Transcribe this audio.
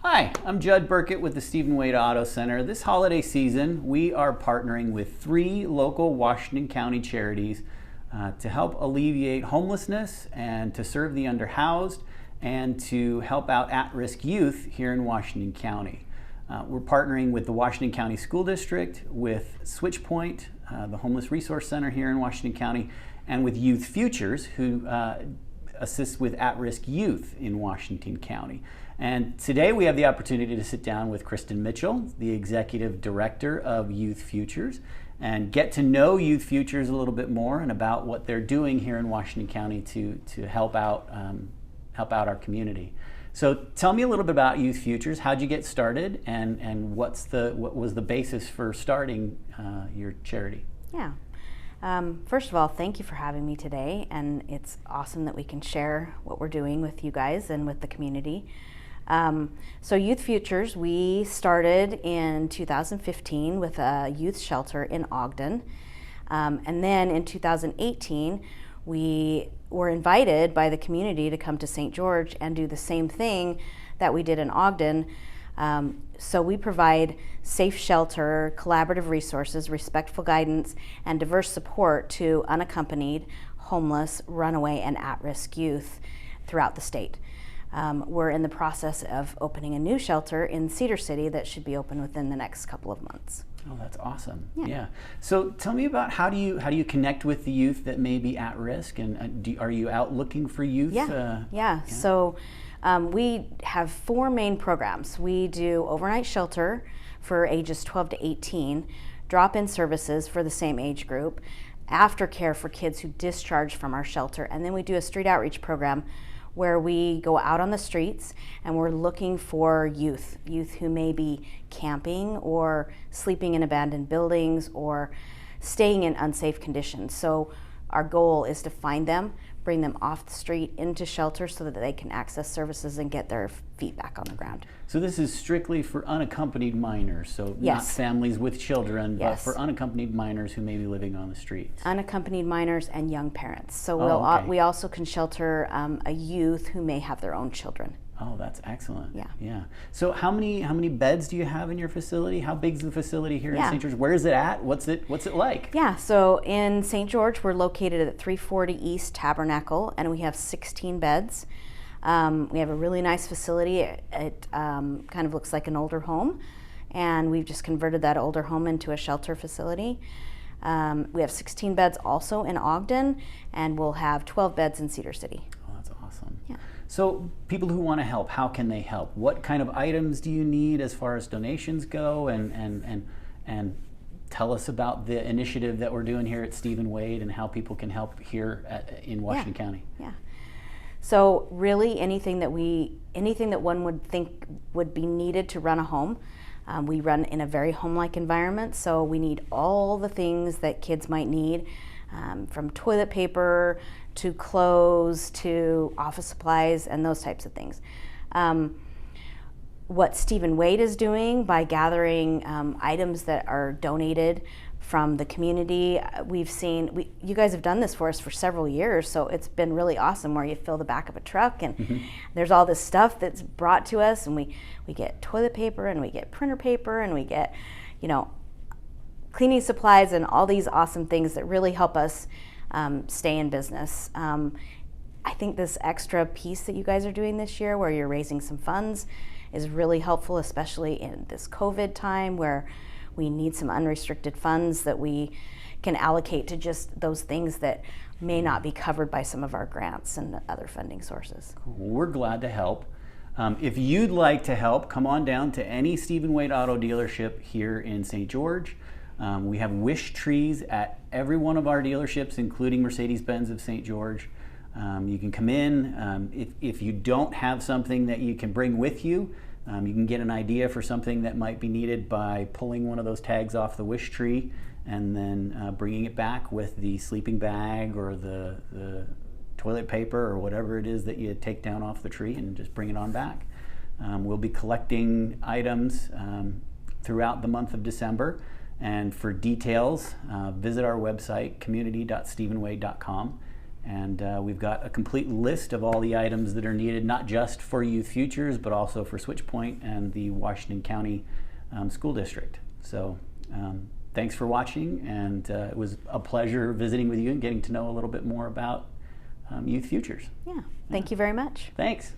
Hi, I'm Judd Burkett with the Stephen Wade Auto Center. This holiday season, we are partnering with 3 local Washington County charities to help alleviate homelessness and to serve the underhoused and to help out at-risk youth here in Washington County. We're partnering with the Washington County School District, with Switchpoint, the Homeless Resource Center here in Washington County, and with Youth Futures, who assists with at-risk youth in Washington County. And today we have the opportunity to sit down with Kristen Mitchell, the Executive Director of Youth Futures, and get to know Youth Futures a little bit more and about what they're doing here in Washington County to help out our community. So tell me a little bit about Youth Futures. How'd you get started, and what was the basis for starting your charity? Yeah. First of all, thank you for having me today, and it's awesome that we can share what we're doing with you guys and with the community. So Youth Futures, we started in 2015 with a youth shelter in Ogden, and then in 2018 we were invited by the community to come to St. George and do the same thing that we did in Ogden. So we provide safe shelter, collaborative resources, respectful guidance, and diverse support to unaccompanied, homeless, runaway, and at-risk youth throughout the state. We're in the process of opening a new shelter in Cedar City that should be open within the next couple of months. Oh, that's awesome. Yeah. So tell me about how do you connect with the youth that may be at risk, and are you out looking for youth? Yeah. So we have 4 main programs. We do overnight shelter for ages 12 to 18, drop-in services for the same age group, aftercare for kids who discharge from our shelter, and then we do a street outreach program where we go out on the streets and we're looking for youth who may be camping or sleeping in abandoned buildings or staying in unsafe conditions. So our goal is to find them, bring them off the street into shelter so that they can access services and get their feet back on the ground. So this is strictly for unaccompanied minors, so Yes. not families with children, Yes. but for unaccompanied minors who may be living on the streets. Unaccompanied minors and young parents. So okay. we also can shelter a youth who may have their own children. Oh, that's excellent. Yeah. So how many beds do you have in your facility? How big is the facility here in St. George? Where is it at? What's it like? Yeah, so in St. George, we're located at 340 East Tabernacle, and we have 16 beds. We have a really nice facility. It kind of looks like an older home, and we've just converted that older home into a shelter facility. We have 16 beds also in Ogden, and we'll have 12 beds in Cedar City. Oh, that's awesome. Yeah. So people who want to help, how can they help? What kind of items do you need as far as donations go? And tell us about the initiative that we're doing here at Stephen Wade and how people can help here in Washington County. Yeah. So really anything that one would think would be needed to run a home. We run in a very home-like environment, so we need all the things that kids might need, from toilet paper to clothes to office supplies and those types of things. What Stephen Wade is doing by gathering items that are donated from the community, you guys have done this for us for several years, so it's been really awesome where you fill the back of a truck and there's all this stuff that's brought to us, and we get toilet paper and we get printer paper and we get, cleaning supplies and all these awesome things that really help us stay in business. I think this extra piece that you guys are doing this year where you're raising some funds is really helpful, especially in this COVID time where we need some unrestricted funds that we can allocate to just those things that may not be covered by some of our grants and other funding sources. We're glad to help. If you'd like to help, come on down to any Stephen Wade Auto dealership here in St. George. We have wish trees at every one of our dealerships, including Mercedes-Benz of St. George. You can come in. If you don't have something that you can bring with you, you can get an idea for something that might be needed by pulling one of those tags off the wish tree and then bringing it back with the sleeping bag or the toilet paper or whatever it is that you take down off the tree, and just bring it on back. We'll be collecting items throughout the month of December. And for details, visit our website, community.stephenwade.com. And we've got a complete list of all the items that are needed, not just for Youth Futures, but also for Switchpoint and the Washington County School District. So thanks for watching, and it was a pleasure visiting with you and getting to know a little bit more about Youth Futures. Yeah, thank you very much. Thanks.